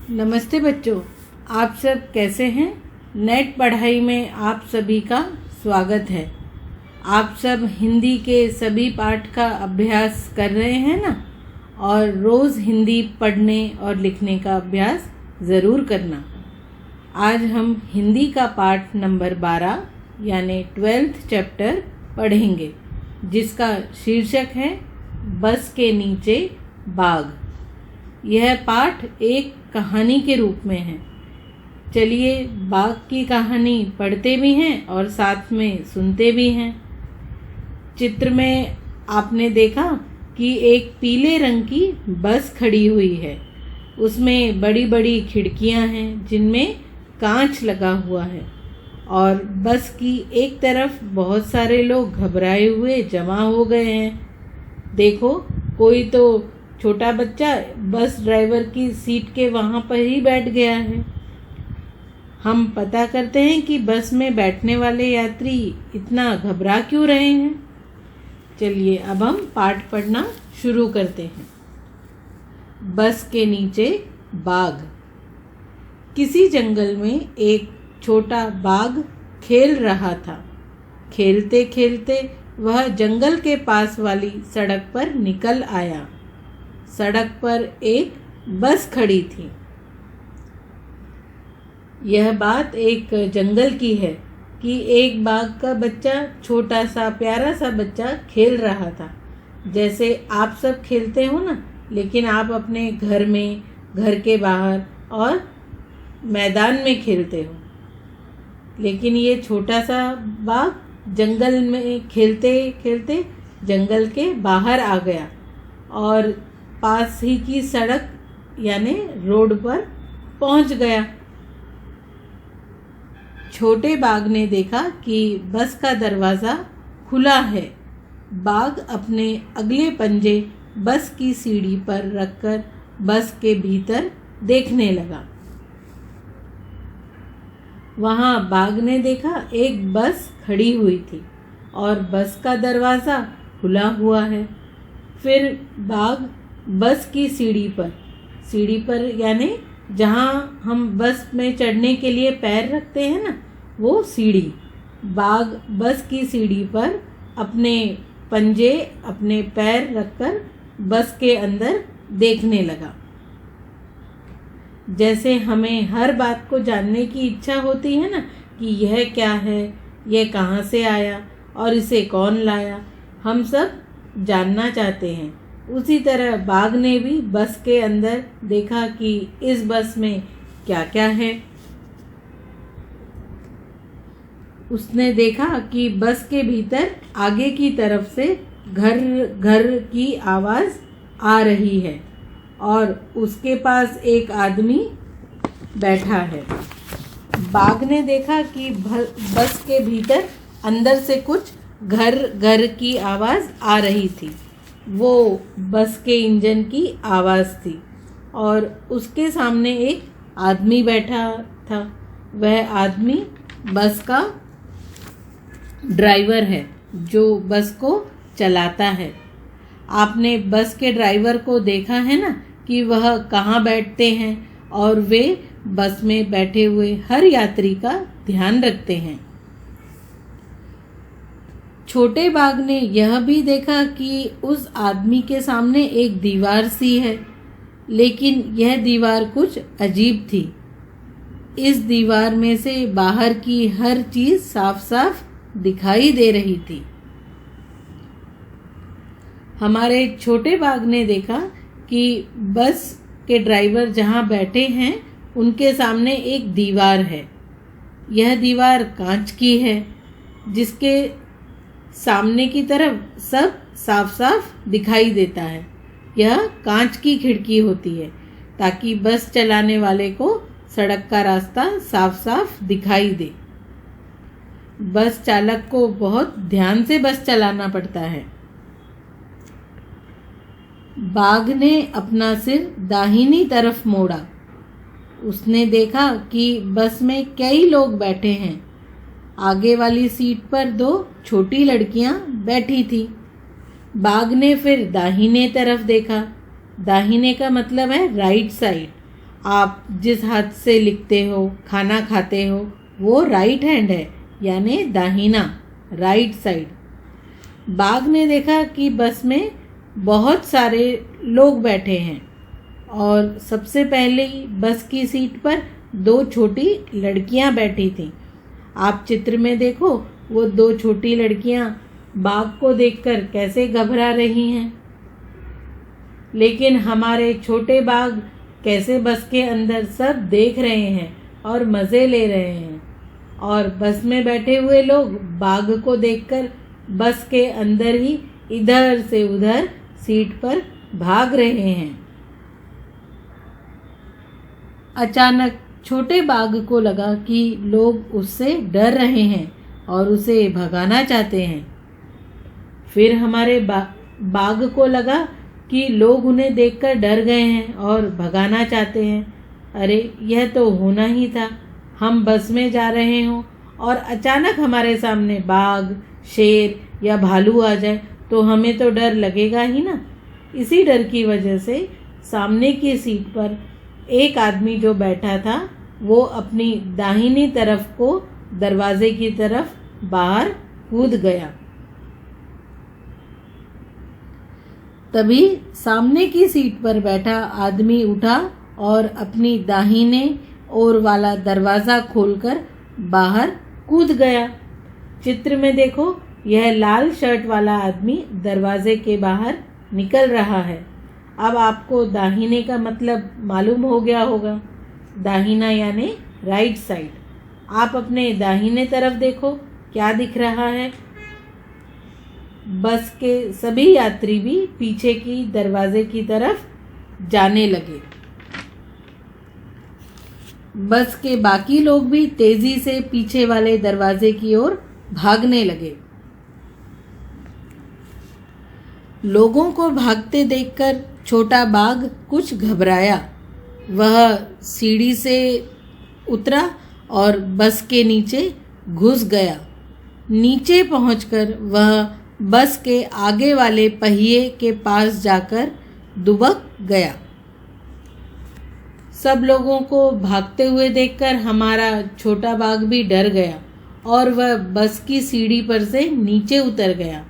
नमस्ते बच्चों, आप सब कैसे हैं। नेट पढ़ाई में आप सभी का स्वागत है। आप सब हिंदी के सभी पाठ का अभ्यास कर रहे हैं ना, और रोज़ हिंदी पढ़ने और लिखने का अभ्यास ज़रूर करना। आज हम हिंदी का पाठ नंबर 12 यानी 12th चैप्टर पढ़ेंगे, जिसका शीर्षक है बस के नीचे बाघ। यह पाठ एक कहानी के रूप में है। चलिए बाघ की कहानी पढ़ते भी हैं और साथ में सुनते भी हैं। चित्र में आपने देखा कि एक पीले रंग की बस खड़ी हुई है। उसमें बड़ी बड़ी खिड़कियां हैं जिनमें कांच लगा हुआ है, और बस की एक तरफ बहुत सारे लोग घबराए हुए जमा हो गए हैं। देखो, कोई तो छोटा बच्चा बस ड्राइवर की सीट के वहाँ पर ही बैठ गया है। हम पता करते हैं कि बस में बैठने वाले यात्री इतना घबरा क्यों रहे हैं। चलिए अब हम पाठ पढ़ना शुरू करते हैं। बस के नीचे बाघ। किसी जंगल में एक छोटा बाघ खेल रहा था। खेलते खेलते वह जंगल के पास वाली सड़क पर निकल आया। सड़क पर एक बस खड़ी थी। यह बात एक जंगल की है कि एक बाघ का बच्चा, छोटा सा प्यारा सा बच्चा खेल रहा था। जैसे आप सब खेलते हो ना, लेकिन आप अपने घर में, घर के बाहर और मैदान में खेलते हो। लेकिन ये छोटा सा बाघ जंगल में खेलते खेलते जंगल के बाहर आ गया और पास ही की सड़क यानी रोड पर पहुंच गया। छोटे बाघ ने देखा कि बस का दरवाज़ा खुला है। बाघ अपने अगले पंजे बस की सीढ़ी पर रखकर बस के भीतर देखने लगा। वहां बाघ ने देखा एक बस खड़ी हुई थी और बस का दरवाज़ा खुला हुआ है। फिर बाघ बस की सीढ़ी पर यानी जहाँ हम बस में चढ़ने के लिए पैर रखते हैं ना, वो सीढ़ी। बाघ बस की सीढ़ी पर अपने पंजे, अपने पैर रखकर बस के अंदर देखने लगा। जैसे हमें हर बात को जानने की इच्छा होती है ना, कि यह क्या है, यह कहाँ से आया और इसे कौन लाया, हम सब जानना चाहते हैं। उसी तरह बाघ ने भी बस के अंदर देखा कि इस बस में क्या क्या है। उसने देखा कि बस के भीतर आगे की तरफ से घर घर की आवाज़ आ रही है और उसके पास एक आदमी बैठा है। बाघ ने देखा कि बस के भीतर अंदर से कुछ घर घर की आवाज़ आ रही थी। वो बस के इंजन की आवाज़ थी और उसके सामने एक आदमी बैठा था। वह आदमी बस का ड्राइवर है, जो बस को चलाता है। आपने बस के ड्राइवर को देखा है ना, कि वह कहाँ बैठते हैं और वे बस में बैठे हुए हर यात्री का ध्यान रखते हैं। छोटे बाघ ने यह भी देखा कि उस आदमी के सामने एक दीवार सी है, लेकिन यह दीवार कुछ अजीब थी। इस दीवार में से बाहर की हर चीज साफ साफ दिखाई दे रही थी। हमारे छोटे बाघ ने देखा कि बस के ड्राइवर जहाँ बैठे हैं उनके सामने एक दीवार है। यह दीवार कांच की है, जिसके सामने की तरफ सब साफ साफ दिखाई देता है। यह कांच की खिड़की होती है ताकि बस चलाने वाले को सड़क का रास्ता साफ साफ दिखाई दे। बस चालक को बहुत ध्यान से बस चलाना पड़ता है। बाघ ने अपना सिर दाहिनी तरफ मोड़ा। उसने देखा कि बस में कई लोग बैठे हैं। आगे वाली सीट पर 2 छोटी लड़कियां बैठी थी। बाघ ने फिर दाहिने तरफ देखा। दाहिने का मतलब है राइट साइड। आप जिस हाथ से लिखते हो, खाना खाते हो, वो राइट हैंड है, यानी दाहिना, राइट साइड। बाघ ने देखा कि बस में बहुत सारे लोग बैठे हैं और सबसे पहले ही बस की सीट पर 2 छोटी लड़कियां बैठी थीं। आप चित्र में देखो, वो 2 छोटी लड़कियां बाघ को देखकर कैसे घबरा रही हैं। लेकिन हमारे छोटे बाघ कैसे बस के अंदर सब देख रहे हैं और मज़े ले रहे हैं, और बस में बैठे हुए लोग बाघ को देखकर बस के अंदर ही इधर से उधर सीट पर भाग रहे हैं। अचानक छोटे बाघ को लगा कि लोग उससे डर रहे हैं और उसे भगाना चाहते हैं। फिर हमारे बाघ को लगा कि लोग उन्हें देखकर डर गए हैं और भगाना चाहते हैं। अरे, यह तो होना ही था। हम बस में जा रहे हों और अचानक हमारे सामने बाघ, शेर या भालू आ जाए तो हमें तो डर लगेगा ही ना। इसी डर की वजह से सामने की सीट पर एक आदमी जो बैठा था वो अपनी दाहिनी तरफ को दरवाजे की तरफ बाहर कूद गया। तभी सामने की सीट पर बैठा आदमी उठा और अपनी दाहिने ओर वाला दरवाज़ा खोलकर बाहर कूद गया। चित्र में देखो, यह लाल शर्ट वाला आदमी दरवाजे के बाहर निकल रहा है। अब आपको दाहिने का मतलब मालूम हो गया होगा। दाहिना यानी राइट साइड। आप अपने दाहिने तरफ देखो, क्या दिख रहा है। बस के सभी यात्री भी पीछे की दरवाजे की तरफ जाने लगे। बस के बाकी लोग भी तेजी से पीछे वाले दरवाजे की ओर भागने लगे। लोगों को भागते देखकर छोटा बाघ कुछ घबराया। वह सीढ़ी से उतरा और बस के नीचे घुस गया। नीचे पहुंचकर वह बस के आगे वाले पहिए के पास जाकर दुबक गया। सब लोगों को भागते हुए देखकर हमारा छोटा बाघ भी डर गया और वह बस की सीढ़ी पर से नीचे उतर गया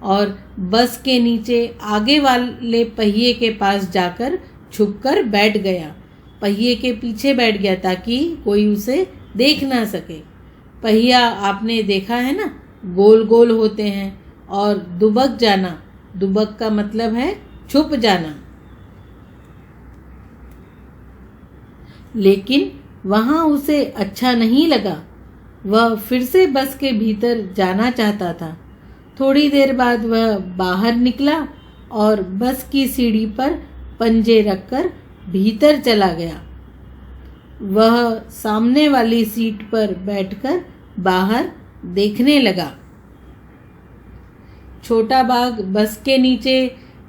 और बस के नीचे आगे वाले पहिए के पास जाकर छुपकर बैठ गया। पहिए के पीछे बैठ गया ताकि कोई उसे देख ना सके। पहिया आपने देखा है ना, गोल गोल होते हैं। और दुबक जाना, दुबक का मतलब है छुप जाना। लेकिन वहाँ उसे अच्छा नहीं लगा। वह फिर से बस के भीतर जाना चाहता था। थोड़ी देर बाद वह बाहर निकला और बस की सीढ़ी पर पंजे रखकर भीतर चला गया। वह सामने वाली सीट पर बैठकर बाहर देखने लगा। छोटा बाघ बस के नीचे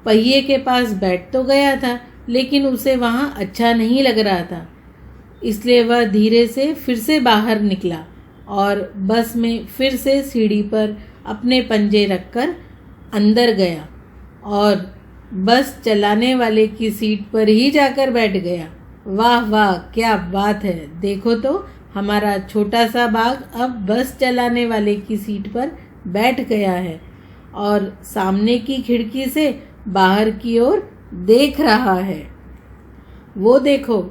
पहिए के पास बैठ तो गया था, लेकिन उसे वहाँ अच्छा नहीं लग रहा था। इसलिए वह धीरे से फिर से बाहर निकला और बस में फिर से सीढ़ी पर अपने पंजे रखकर अंदर गया और बस चलाने वाले की सीट पर ही जाकर बैठ गया। वाह वाह, क्या बात है। देखो तो, हमारा छोटा सा बाघ अब बस चलाने वाले की सीट पर बैठ गया है और सामने की खिड़की से बाहर की ओर देख रहा है। वो देखो,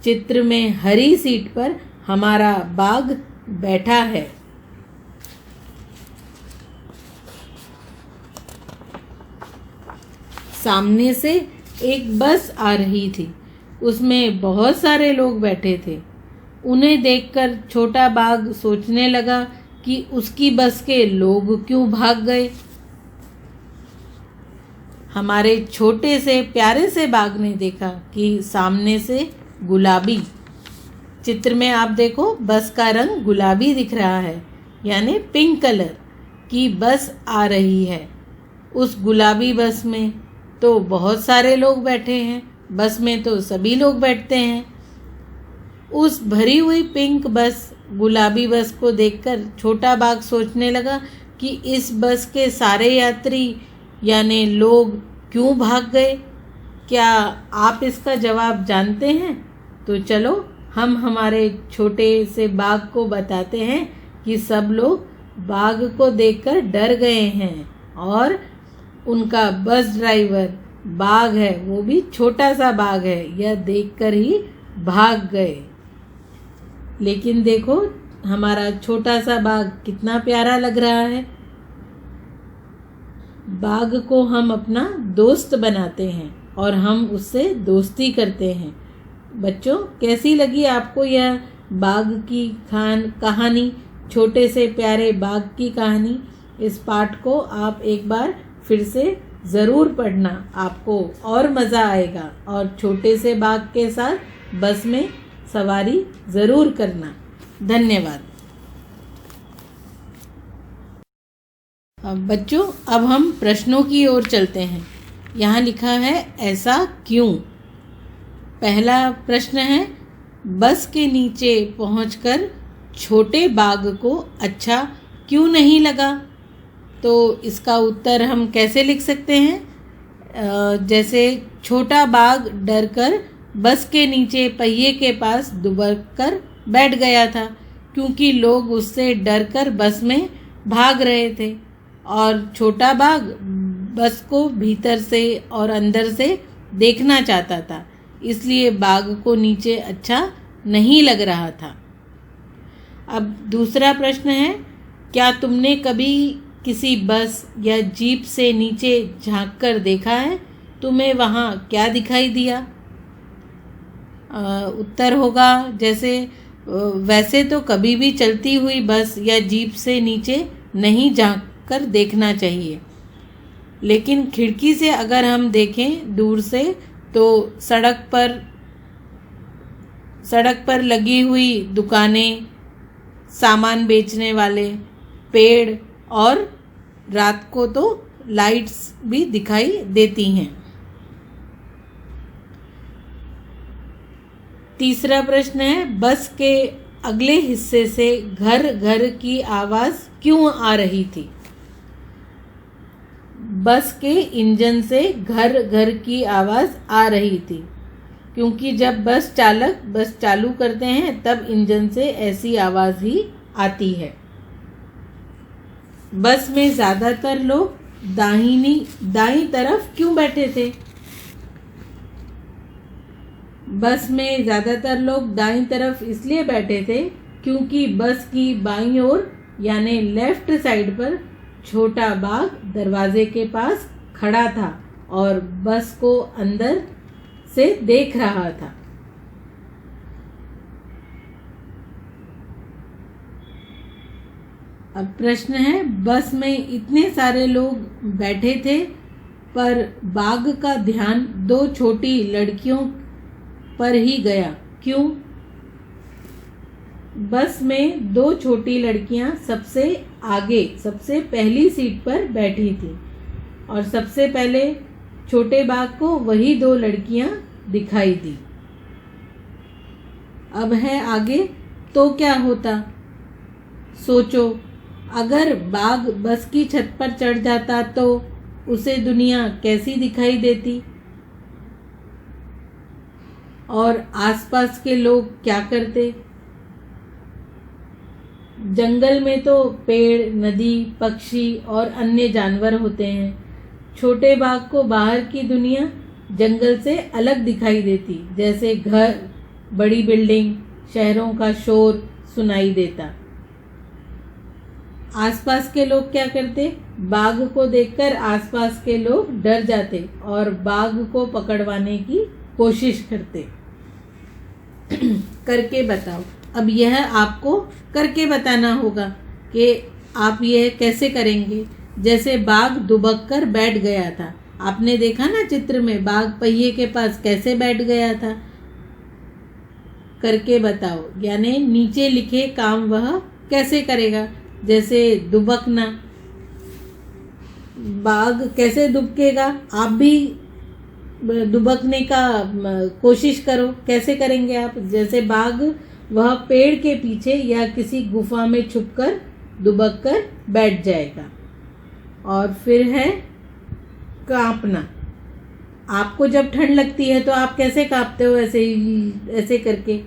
चित्र में हरी सीट पर हमारा बाघ बैठा है। सामने से एक बस आ रही थी। उसमें बहुत सारे लोग बैठे थे। उन्हें देखकर छोटा बाघ सोचने लगा कि उसकी बस के लोग क्यों भाग गए। हमारे छोटे से प्यारे से बाघ ने देखा कि सामने से गुलाबी, चित्र में आप देखो बस का रंग गुलाबी दिख रहा है, यानी पिंक कलर की बस आ रही है। उस गुलाबी बस में तो बहुत सारे लोग बैठे हैं। बस में तो सभी लोग बैठते हैं। उस भरी हुई पिंक बस, गुलाबी बस को देखकर छोटा बाघ सोचने लगा कि इस बस के सारे यात्री यानी लोग क्यों भाग गए। क्या आप इसका जवाब जानते हैं? तो चलो हम हमारे छोटे से बाघ को बताते हैं कि सब लोग बाघ को देखकर डर गए हैं और उनका बस ड्राइवर बाघ है, वो भी छोटा सा बाघ है, यह देखकर ही भाग गए। लेकिन देखो हमारा छोटा सा बाघ कितना प्यारा लग रहा है। बाघ को हम अपना दोस्त बनाते हैं और हम उससे दोस्ती करते हैं। बच्चों, कैसी लगी आपको यह बाघ की कहानी, छोटे से प्यारे बाघ की कहानी? इस पाठ को आप एक बार फिर से ज़रूर पढ़ना, आपको और मज़ा आएगा और छोटे से बाघ के साथ बस में सवारी ज़रूर करना। धन्यवाद। बच्चों, अब हम प्रश्नों की ओर चलते हैं। यहाँ लिखा है ऐसा क्यों। पहला प्रश्न है, बस के नीचे पहुंचकर छोटे बाघ को अच्छा क्यों नहीं लगा? तो इसका उत्तर हम कैसे लिख सकते हैं? जैसे छोटा बाघ डरकर बस के नीचे पहिए के पास दुबक कर बैठ गया था, क्योंकि लोग उससे डरकर बस में भाग रहे थे और छोटा बाघ बस को भीतर से और अंदर से देखना चाहता था, इसलिए बाघ को नीचे अच्छा नहीं लग रहा था। अब दूसरा प्रश्न है, क्या तुमने कभी किसी बस या जीप से नीचे झांक कर देखा है? तुम्हें वहाँ क्या दिखाई दिया? उत्तर होगा जैसे वैसे तो कभी भी चलती हुई बस या जीप से नीचे नहीं झांक कर देखना चाहिए, लेकिन खिड़की से अगर हम देखें दूर से तो सड़क पर लगी हुई दुकानें, सामान बेचने वाले, पेड़ और रात को तो लाइट्स भी दिखाई देती हैं। तीसरा प्रश्न है, बस के अगले हिस्से से घर घर की आवाज़ क्यों आ रही थी? बस के इंजन से घर घर की आवाज़ आ रही थी, क्योंकि जब बस चालक बस चालू करते हैं तब इंजन से ऐसी आवाज़ ही आती है। बस में ज़्यादातर लोग दाईं तरफ क्यों बैठे थे? बस में ज़्यादातर लोग दाईं तरफ इसलिए बैठे थे क्योंकि बस की बाईं ओर यानी लेफ्ट साइड पर छोटा बाघ दरवाजे के पास खड़ा था और बस को अंदर से देख रहा था। अब प्रश्न है, बस में इतने सारे लोग बैठे थे पर बाघ का ध्यान दो छोटी लड़कियों पर ही गया, क्यों? बस में दो छोटी लड़कियां सबसे आगे सबसे पहली सीट पर बैठी थी और सबसे पहले छोटे बाघ को वही दो लड़कियां दिखाई दी। अब है आगे, तो क्या होता? सोचो, अगर बाघ बस की छत पर चढ़ जाता तो उसे दुनिया कैसी दिखाई देती? और आसपास के लोग क्या करते? जंगल में तो पेड़, नदी, पक्षी और अन्य जानवर होते हैं। छोटे बाघ को बाहर की दुनिया जंगल से अलग दिखाई देती, जैसे घर, बड़ी बिल्डिंग, शहरों का शोर सुनाई देता। आसपास के लोग क्या करते? बाघ को देखकर आसपास के लोग डर जाते और बाघ को पकड़वाने की कोशिश करते। करके बताओ। अब यह आपको करके बताना होगा कि आप यह कैसे करेंगे। जैसे बाघ दुबक कर बैठ गया था, आपने देखा ना चित्र में, बाघ पहिए के पास कैसे बैठ गया था। करके बताओ, यानी नीचे लिखे काम वह कैसे करेगा। जैसे दुबकना, बाघ कैसे दुबकेगा? आप भी दुबकने का कोशिश करो। कैसे करेंगे आप? जैसे बाघ वह पेड़ के पीछे या किसी गुफा में छुपकर दुबक कर बैठ जाएगा। और फिर है कांपना। आपको जब ठंड लगती है तो आप कैसे कांपते हो? ऐसे ही, ऐसे करके।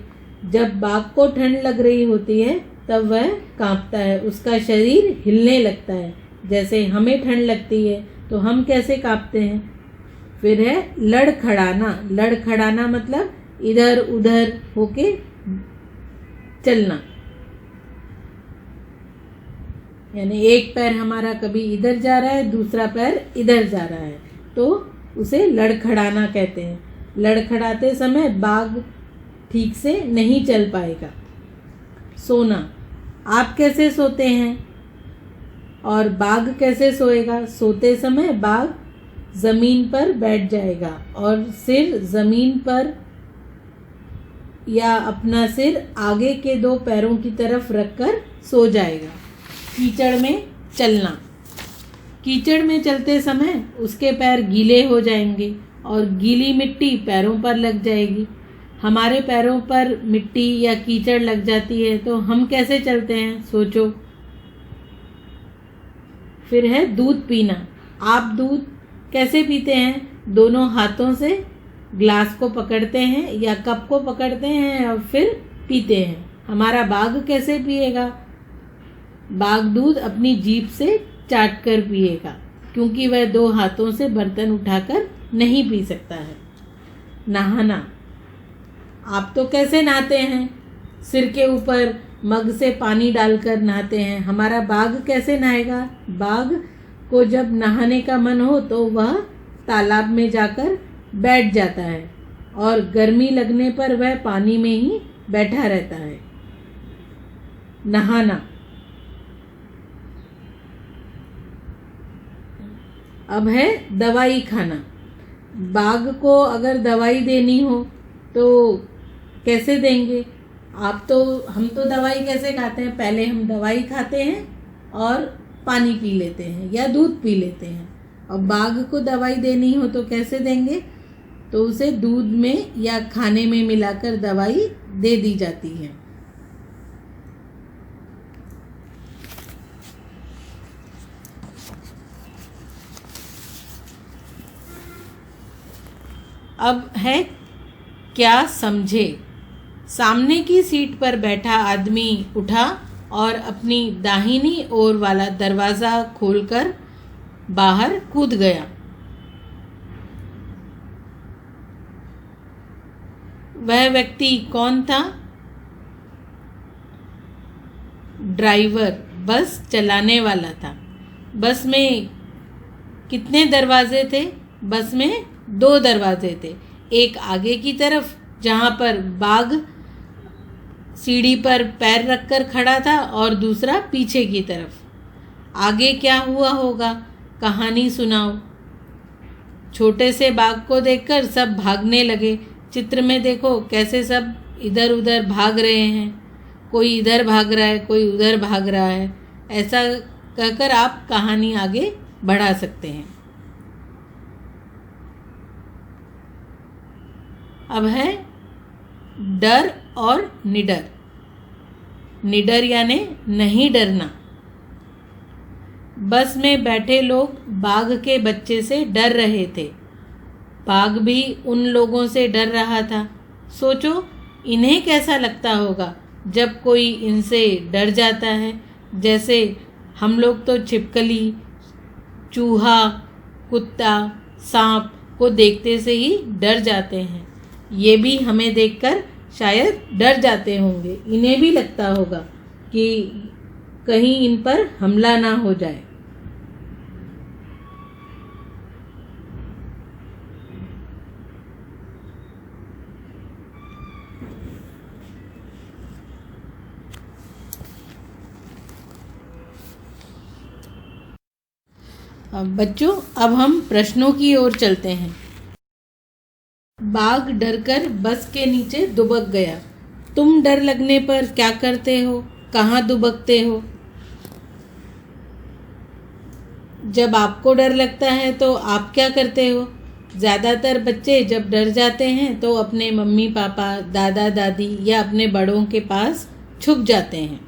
जब बाघ को ठंड लग रही होती है तब वह कांपता है, उसका शरीर हिलने लगता है। जैसे हमें ठंड लगती है तो हम कैसे कांपते हैं? फिर है लड़खड़ाना। लड़खड़ाना मतलब इधर उधर होके चलना, यानी एक पैर हमारा कभी इधर जा रहा है, दूसरा पैर इधर जा रहा है, तो उसे लड़खड़ाना कहते हैं। लड़खड़ाते समय बाघ ठीक से नहीं चल पाएगा। सोना। आप कैसे सोते हैं और बाघ कैसे सोएगा? सोते समय बाघ जमीन पर बैठ जाएगा और सिर जमीन पर या अपना सिर आगे के 2 पैरों की तरफ रखकर सो जाएगा। कीचड़ में चलना। कीचड़ में चलते समय उसके पैर गीले हो जाएंगे और गीली मिट्टी पैरों पर लग जाएगी। हमारे पैरों पर मिट्टी या कीचड़ लग जाती है तो हम कैसे चलते हैं? सोचो। फिर है दूध पीना। आप दूध कैसे पीते हैं? दोनों हाथों से ग्लास को पकड़ते हैं या कप को पकड़ते हैं और फिर पीते हैं। हमारा बाघ कैसे पिएगा? बाघ दूध अपनी जीभ से चाट कर पिएगा, क्योंकि वह 2 हाथों से बर्तन उठाकर नहीं पी सकता है। नहाना। आप तो कैसे नहाते हैं? सिर के ऊपर मग से पानी डालकर नहाते हैं। हमारा बाघ कैसे नहाएगा? बाघ को जब नहाने का मन हो तो वह तालाब में जाकर बैठ जाता है और गर्मी लगने पर वह पानी में ही बैठा रहता है। नहाना। अब है दवाई खाना। बाघ को अगर दवाई देनी हो तो कैसे देंगे? हम तो दवाई कैसे खाते हैं? पहले हम दवाई खाते हैं और पानी पी लेते हैं या दूध पी लेते हैं। और बाघ को दवाई देनी हो तो कैसे देंगे? तो उसे दूध में या खाने में मिलाकर दवाई दे दी जाती है। अब है क्या समझे। सामने की सीट पर बैठा आदमी उठा और अपनी दाहिनी ओर वाला दरवाज़ा खोलकर बाहर कूद गया। वह व्यक्ति कौन था? ड्राइवर, बस चलाने वाला था। बस में कितने दरवाजे थे? बस में 2 दरवाजे थे। एक आगे की तरफ जहाँ पर बाघ सीढ़ी पर पैर रखकर खड़ा था और दूसरा पीछे की तरफ। आगे क्या हुआ होगा? कहानी सुनाओ। छोटे से बाघ को देखकर सब भागने लगे। चित्र में देखो कैसे सब इधर उधर भाग रहे हैं। कोई इधर भाग रहा है, कोई उधर भाग रहा है। ऐसा कहकर आप कहानी आगे बढ़ा सकते हैं। अब है डर और निडर। निडर यानी नहीं डरना। बस में बैठे लोग बाघ के बच्चे से डर रहे थे। बाघ भी उन लोगों से डर रहा था। सोचो इन्हें कैसा लगता होगा जब कोई इनसे डर जाता है। जैसे हम लोग तो छिपकली, चूहा, कुत्ता, सांप को देखते से ही डर जाते हैं। ये भी हमें देखकर शायद डर जाते होंगे। इन्हें भी लगता होगा कि कहीं इन पर हमला ना हो जाए। बच्चों, अब हम प्रश्नों की ओर चलते हैं। बाघ डरकर बस के नीचे दुबक गया। तुम डर लगने पर क्या करते हो? कहाँ दुबकते हो? जब आपको डर लगता है तो आप क्या करते हो? ज़्यादातर बच्चे जब डर जाते हैं तो अपने मम्मी पापा, दादा दादी या अपने बड़ों के पास छुप जाते हैं।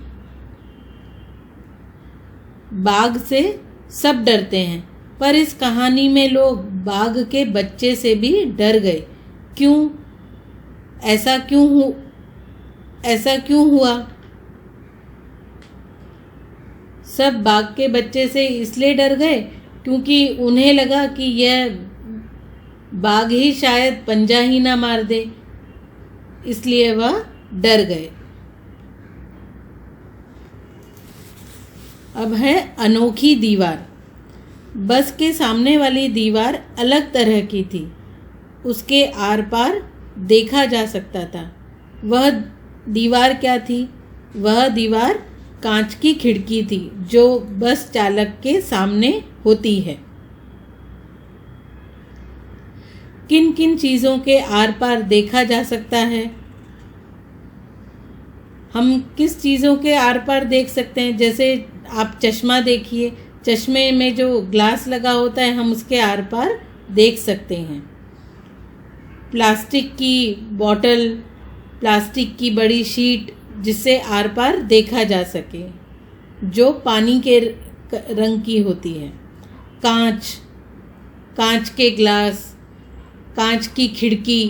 बाघ से सब डरते हैं, पर इस कहानी में लोग बाघ के बच्चे से भी डर गए। क्यों? ऐसा क्यों हुआ? सब बाघ के बच्चे से इसलिए डर गए क्योंकि उन्हें लगा कि यह बाघ ही शायद पंजा ही ना मार दे, इसलिए वह डर गए। अब है अनोखी दीवार। बस के सामने वाली दीवार अलग तरह की थी। उसके आर पार देखा जा सकता था। वह दीवार क्या थी? वह दीवार कांच की खिड़की थी जो बस चालक के सामने होती है। किन किन चीज़ों के आर पार देखा जा सकता है? हम किस चीज़ों के आर पार देख सकते हैं? जैसे आप चश्मा देखिए, चश्मे में जो ग्लास लगा होता है हम उसके आर पार देख सकते हैं। प्लास्टिक की बॉटल, प्लास्टिक की बड़ी शीट जिससे आर पार देखा जा सके, जो पानी के रंग की होती है। कांच के ग्लास, कांच की खिड़की,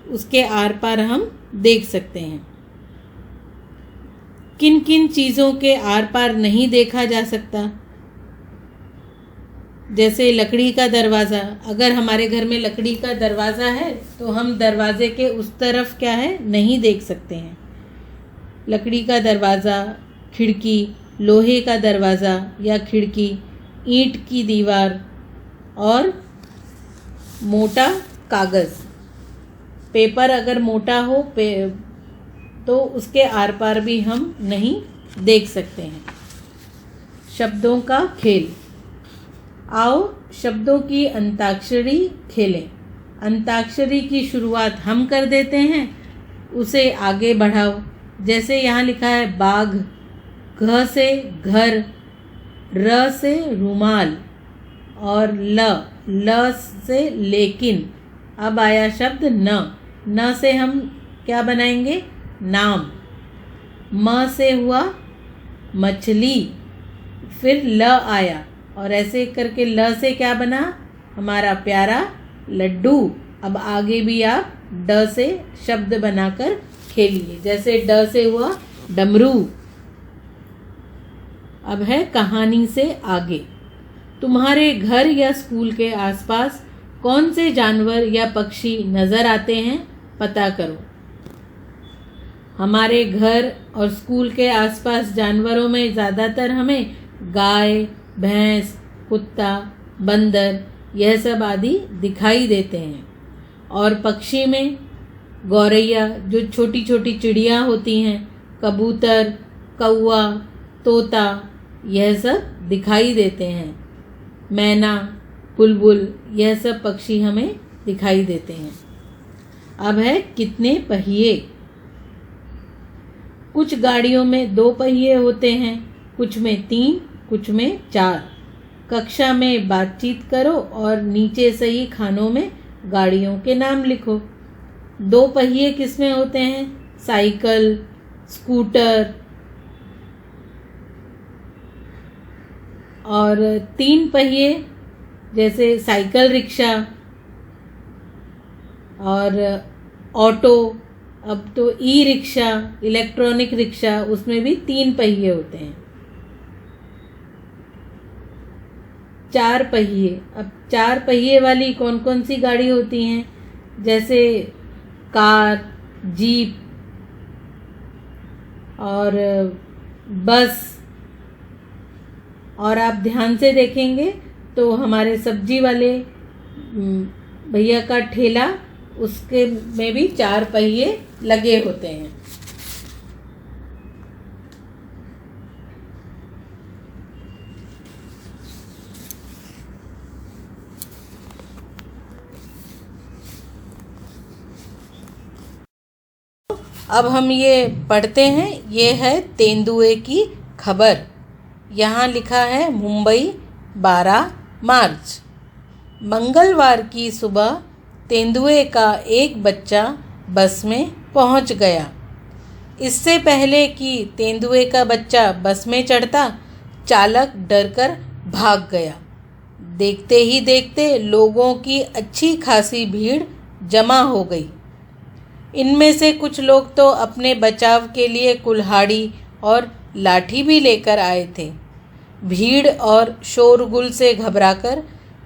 उसके आर पार हम देख सकते हैं। किन किन चीज़ों के आर पार नहीं देखा जा सकता? जैसे लकड़ी का दरवाज़ा। अगर हमारे घर में लकड़ी का दरवाज़ा है तो हम दरवाजे के उस तरफ क्या है नहीं देख सकते हैं। लकड़ी का दरवाज़ा, खिड़की, लोहे का दरवाज़ा या खिड़की, ईंट की दीवार और मोटा कागज़। पेपर अगर मोटा हो तो उसके आर पार भी हम नहीं देख सकते हैं। शब्दों का खेल। आओ शब्दों की अंताक्षरी खेलें। अंताक्षरी की शुरुआत हम कर देते हैं, उसे आगे बढ़ाओ। जैसे यहाँ लिखा है बाघ, घ से घर, र से रुमाल और ल से लेकिन। अब आया शब्द न से हम क्या बनाएंगे? नाम। म से हुआ मछली, फिर ल आया और ऐसे करके ल से क्या बना? हमारा प्यारा लड्डू। अब आगे भी आप ड से शब्द बनाकर खेलिए। जैसे ड से हुआ डमरू। अब है कहानी से आगे। तुम्हारे घर या स्कूल के आसपास कौन से जानवर या पक्षी नज़र आते हैं? पता करो। हमारे घर और स्कूल के आसपास जानवरों में ज़्यादातर हमें गाय, भैंस, कुत्ता, बंदर यह सब आदि दिखाई देते हैं। और पक्षी में गौरैया, जो छोटी छोटी चिड़िया होती हैं, कबूतर, कौवा, तोता, यह सब दिखाई देते हैं। मैना, बुलबुल, यह सब पक्षी हमें दिखाई देते हैं। अब है कितने पहिए। कुछ गाड़ियों में 2 पहिए होते हैं, कुछ में 3, कुछ में 4। कक्षा में बातचीत करो और नीचे सही खानों में गाड़ियों के नाम लिखो। 2 पहिए किसमें होते हैं? Cycle, scooter. और 3 पहिए जैसे साइकिल रिक्शा और ऑटो। अब तो ई रिक्शा, इलेक्ट्रॉनिक रिक्शा, उसमें भी 3 पहिए होते हैं। 4 पहिए। अब 4 पहिए वाली कौन कौन सी गाड़ी होती हैं? जैसे कार, जीप और बस। और आप ध्यान से देखेंगे तो हमारे सब्जी वाले भैया का ठेला, उसके में भी 4 पहिए लगे होते हैं। अब हम ये पढ़ते हैं। ये है तेंदुए की खबर। यहाँ लिखा है मुंबई 12 मार्च। मंगलवार की सुबह तेंदुए का एक बच्चा बस में पहुंच गया। इससे पहले कि तेंदुए का बच्चा बस में चढ़ता, चालक डरकर भाग गया। देखते ही देखते लोगों की अच्छी खासी भीड़ जमा हो गई। इनमें से कुछ लोग तो अपने बचाव के लिए कुल्हाड़ी और लाठी भी लेकर आए थे। भीड़ और शोरगुल से घबराकर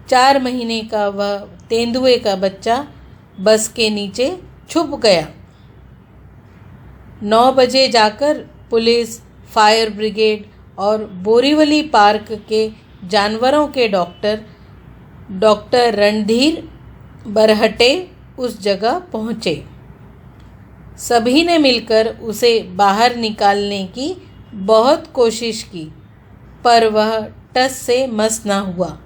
4 महीने का वह तेंदुए का बच्चा बस के नीचे छुप गया। 9 बजे जाकर पुलिस, फायर ब्रिगेड और बोरीवली पार्क के जानवरों के डॉक्टर रणधीर बरहटे उस जगह पहुँचे। सभी ने मिलकर उसे बाहर निकालने की बहुत कोशिश की, पर वह टस से मस ना हुआ।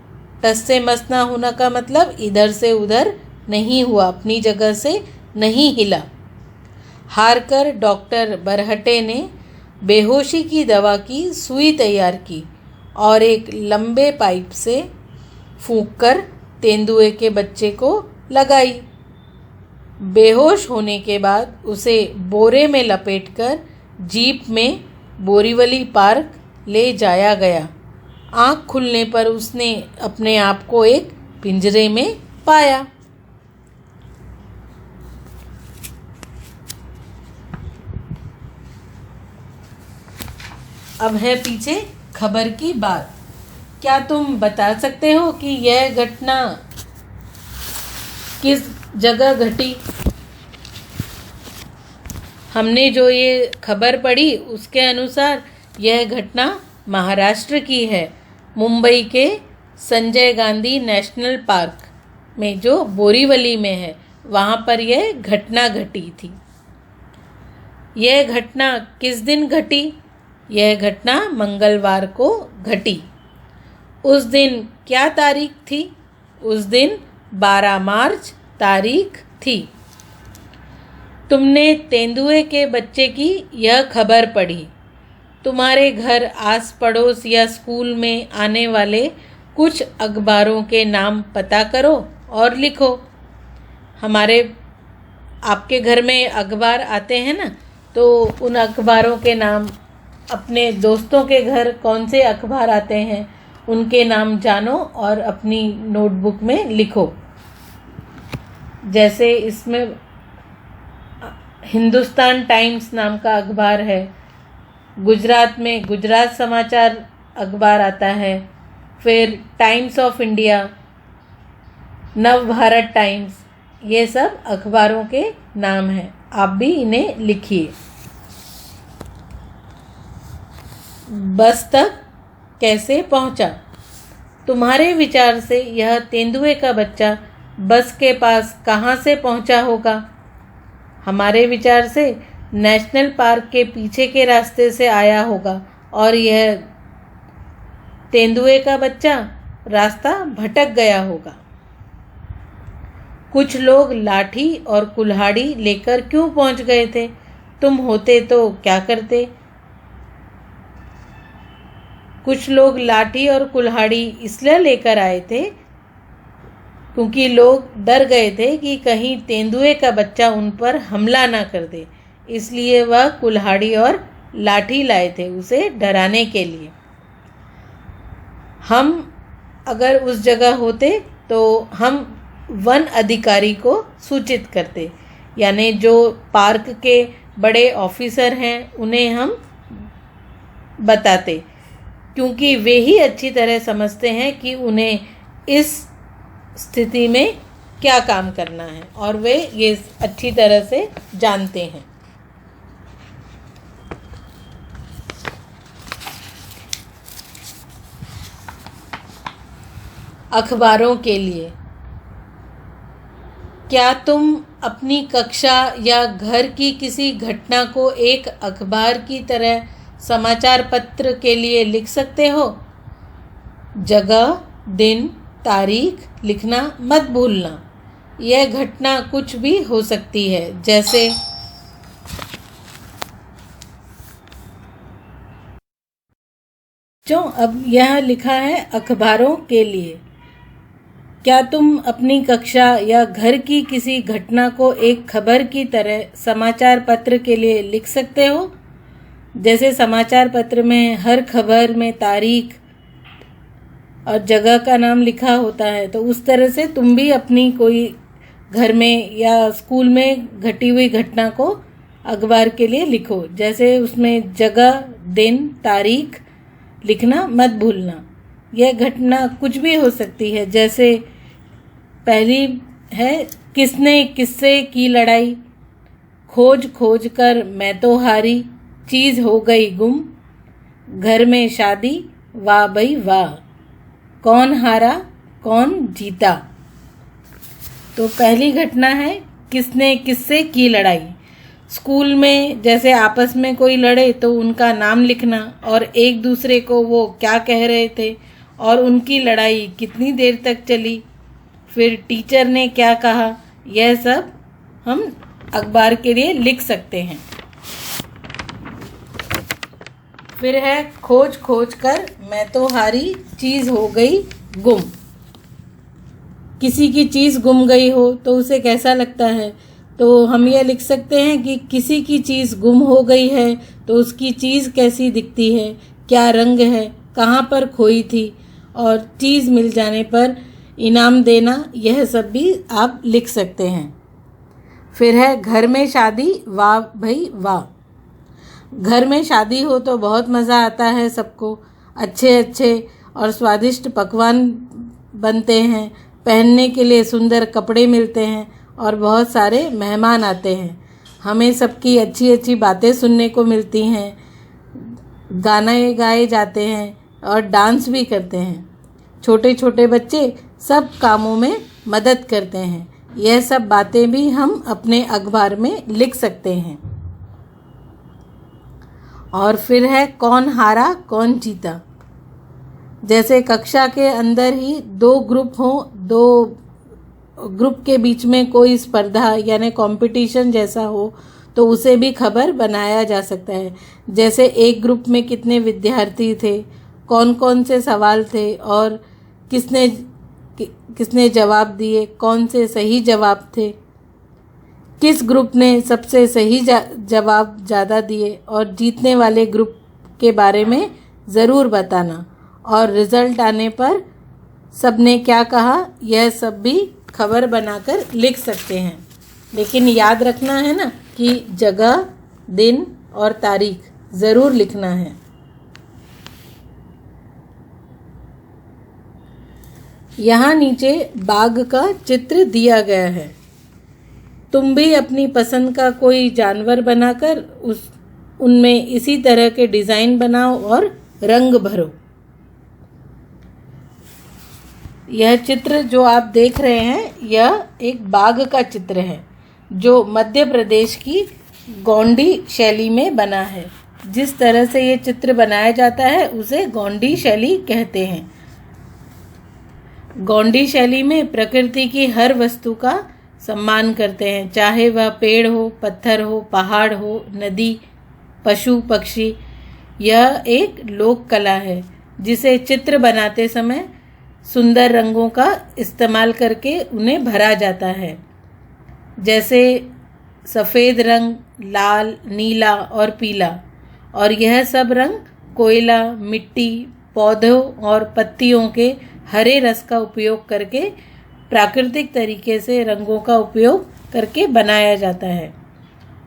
टस से मस ना होना का मतलब इधर से उधर नहीं हुआ, अपनी जगह से नहीं हिला। हारकर डॉक्टर बरहटे ने बेहोशी की दवा की सुई तैयार की और एक लंबे पाइप से फूंककर तेंदुए के बच्चे को लगाई। बेहोश होने के बाद उसे बोरे में लपेटकर जीप में बोरीवली पार्क ले जाया गया। आँख खुलने पर उसने अपने आप को एक पिंजरे में पाया। अब है पीछे खबर की बात। क्या तुम बता सकते हो कि यह घटना किस जगह घटी? हमने जो ये खबर पढ़ी उसके अनुसार यह घटना महाराष्ट्र की है। मुंबई के संजय गांधी नेशनल पार्क में जो बोरीवली में है, वहाँ पर यह घटना घटी थी। यह घटना किस दिन घटी? यह घटना मंगलवार को घटी। उस दिन क्या तारीख थी? उस दिन 12 मार्च तारीख थी। तुमने तेंदुए के बच्चे की यह खबर पढ़ी। तुम्हारे घर, आस पड़ोस या स्कूल में आने वाले कुछ अखबारों के नाम पता करो और लिखो। आपके घर में अखबार आते हैं ना, तो उन अखबारों के नाम, अपने दोस्तों के घर कौन से अखबार आते हैं उनके नाम जानो और अपनी नोटबुक में लिखो। जैसे इसमें हिंदुस्तान टाइम्स नाम का अखबार है, गुजरात में गुजरात समाचार अखबार आता है, फिर टाइम्स ऑफ इंडिया, नव भारत टाइम्स, ये सब अखबारों के नाम हैं। आप भी इन्हें लिखिए। बस तक कैसे पहुंचा? तुम्हारे विचार से यह तेंदुए का बच्चा बस के पास कहाँ से पहुंचा होगा? हमारे विचार से नेशनल पार्क के पीछे के रास्ते से आया होगा और यह तेंदुए का बच्चा रास्ता भटक गया होगा। कुछ लोग लाठी और कुल्हाड़ी लेकर क्यों पहुंच गए थे? तुम होते तो क्या करते? कुछ लोग लाठी और कुल्हाड़ी इसलिए लेकर आए थे क्योंकि लोग डर गए थे कि कहीं तेंदुए का बच्चा उन पर हमला ना कर दे, इसलिए वह कुल्हाड़ी और लाठी लाए थे उसे डराने के लिए। हम अगर उस जगह होते तो हम वन अधिकारी को सूचित करते, यानी जो पार्क के बड़े ऑफिसर हैं उन्हें हम बताते, क्योंकि वे ही अच्छी तरह समझते हैं कि उन्हें इस स्थिति में क्या काम करना है और वे ये अच्छी तरह से जानते हैं। अखबारों के लिए, क्या तुम अपनी कक्षा या घर की किसी घटना को एक अखबार की तरह समाचार पत्र के लिए लिख सकते हो? जगह, दिन, तारीख लिखना मत भूलना। यह घटना कुछ भी हो सकती है, जैसे जो अब यह लिखा है अखबारों के लिए। क्या तुम अपनी कक्षा या घर की किसी घटना को एक खबर की तरह समाचार पत्र के लिए लिख सकते हो? जैसे समाचार पत्र में हर खबर में तारीख, और जगह का नाम लिखा होता है। तो उस तरह से तुम भी अपनी कोई घर में या स्कूल में घटी हुई घटना को अखबार के लिए लिखो। जैसे उसमें जगह, दिन, तारीख लिखना मत भूलना। यह घटना कुछ भी हो सकती है। जैसे पहली है, किसने किससे की लड़ाई, खोज खोज कर मैं तो हारी, चीज़ हो गई गुम, घर में शादी, वाह भाई वाह, कौन हारा कौन जीता। तो पहली घटना है, किसने किससे की लड़ाई। स्कूल में जैसे आपस में कोई लड़े तो उनका नाम लिखना और एक दूसरे को वो क्या कह रहे थे और उनकी लड़ाई कितनी देर तक चली, फिर टीचर ने क्या कहा, यह सब हम अखबार के लिए लिख सकते हैं। फिर है, खोज खोज कर मैं तो हारी, चीज़ हो गई गुम। किसी की चीज़ गुम गई हो तो उसे कैसा लगता है, तो हम यह लिख सकते हैं कि किसी की चीज़ गुम हो गई है तो उसकी चीज़ कैसी दिखती है, क्या रंग है, कहाँ पर खोई थी, और चीज़ मिल जाने पर इनाम देना, यह सब भी आप लिख सकते हैं। फिर है, घर में शादी, वाह भाई वाह। घर में शादी हो तो बहुत मज़ा आता है सबको। अच्छे अच्छे और स्वादिष्ट पकवान बनते हैं, पहनने के लिए सुंदर कपड़े मिलते हैं और बहुत सारे मेहमान आते हैं। हमें सबकी अच्छी अच्छी बातें सुनने को मिलती हैं, गाने गाए जाते हैं और डांस भी करते हैं। छोटे छोटे बच्चे सब कामों में मदद करते हैं। यह सब बातें भी हम अपने अखबार में लिख सकते हैं। और फिर है, कौन हारा कौन जीता। जैसे कक्षा के अंदर ही दो ग्रुप हों, दो ग्रुप के बीच में कोई स्पर्धा यानी कंपटीशन जैसा हो तो उसे भी खबर बनाया जा सकता है। जैसे एक ग्रुप में कितने विद्यार्थी थे, कौन कौन से सवाल थे और किसने जवाब दिए, कौन से सही जवाब थे, किस ग्रुप ने सबसे सही जवाब ज़्यादा दिए, और जीतने वाले ग्रुप के बारे में ज़रूर बताना। और रिज़ल्ट आने पर सबने क्या कहा, यह सब भी खबर बनाकर लिख सकते हैं। लेकिन याद रखना है ना कि जगह, दिन और तारीख ज़रूर लिखना है। यहाँ नीचे बाघ का चित्र दिया गया है। तुम भी अपनी पसंद का कोई जानवर बनाकर उनमें इसी तरह के डिज़ाइन बनाओ और रंग भरो। यह चित्र जो आप देख रहे हैं, यह एक बाघ का चित्र है जो मध्य प्रदेश की गोंडी शैली में बना है। जिस तरह से ये चित्र बनाया जाता है उसे गोंडी शैली कहते हैं। गोंडी शैली में प्रकृति की हर वस्तु का सम्मान करते हैं, चाहे वह पेड़ हो, पत्थर हो, पहाड़ हो, नदी, पशु पक्षी। यह एक लोक कला है जिसे चित्र बनाते समय सुंदर रंगों का इस्तेमाल करके उन्हें भरा जाता है। जैसे सफ़ेद रंग, लाल, नीला और पीला, और यह सब रंग कोयला, मिट्टी, पौधों और पत्तियों के हरे रस का उपयोग करके प्राकृतिक तरीके से रंगों का उपयोग करके बनाया जाता है।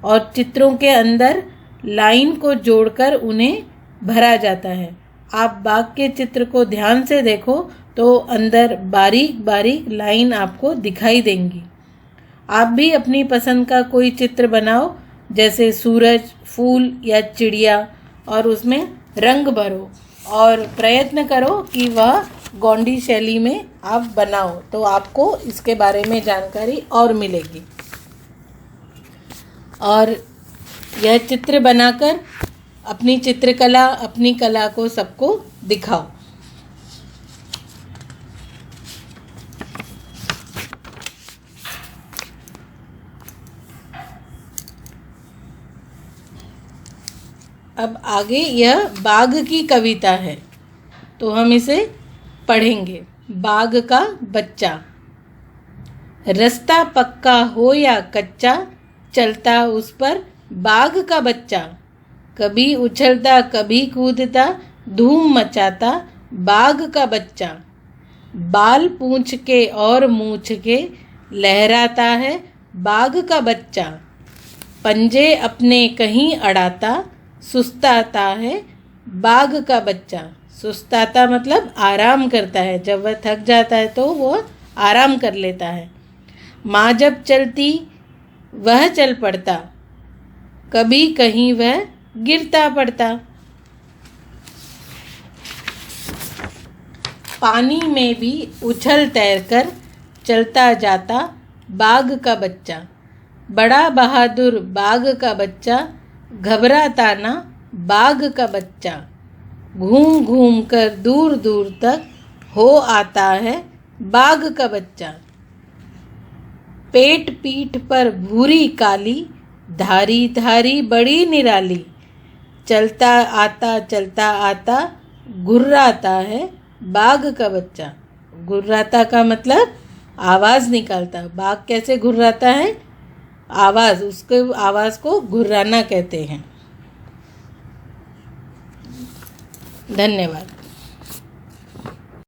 और चित्रों के अंदर लाइन को जोड़कर उन्हें भरा जाता है। आप बाघ के चित्र को ध्यान से देखो तो अंदर बारीक बारीक लाइन आपको दिखाई देंगी। आप भी अपनी पसंद का कोई चित्र बनाओ, जैसे सूरज, फूल या चिड़िया, और उसमें रंग भरो और प्रयत्न करो कि वह गोंडी शैली में आप बनाओ, तो आपको इसके बारे में जानकारी और मिलेगी। और यह चित्र बनाकर अपनी चित्रकला, अपनी कला को सबको दिखाओ। अब आगे यह बाघ की कविता है, तो हम इसे पढ़ेंगे। बाघ का बच्चा। रास्ता पक्का हो या कच्चा, चलता उस पर बाघ का बच्चा। कभी उछलता कभी कूदता, धूम मचाता बाघ का बच्चा। बाल पूंछ के और मूछ के लहराता है बाघ का बच्चा। पंजे अपने कहीं अड़ाता सुस्ताता है बाघ का बच्चा। सुस्ताता मतलब आराम करता है, जब वह थक जाता है तो वो आराम कर लेता है। माँ जब चलती वह चल पड़ता, कभी कहीं वह गिरता पड़ता। पानी में भी उछल तैर कर चलता जाता बाघ का बच्चा। बड़ा बहादुर बाघ का बच्चा, घबराता ना बाघ का बच्चा। घूम घूम कर दूर दूर तक हो आता है बाघ का बच्चा। पेट पीठ पर भूरी काली, धारी धारी बड़ी निराली। चलता आता घुर्राता है बाघ का बच्चा। घुर्राता का मतलब आवाज़ निकालता। बाघ कैसे घुर्राता है? आवाज़, उसके आवाज़ को घुर्राना कहते हैं। धन्यवाद।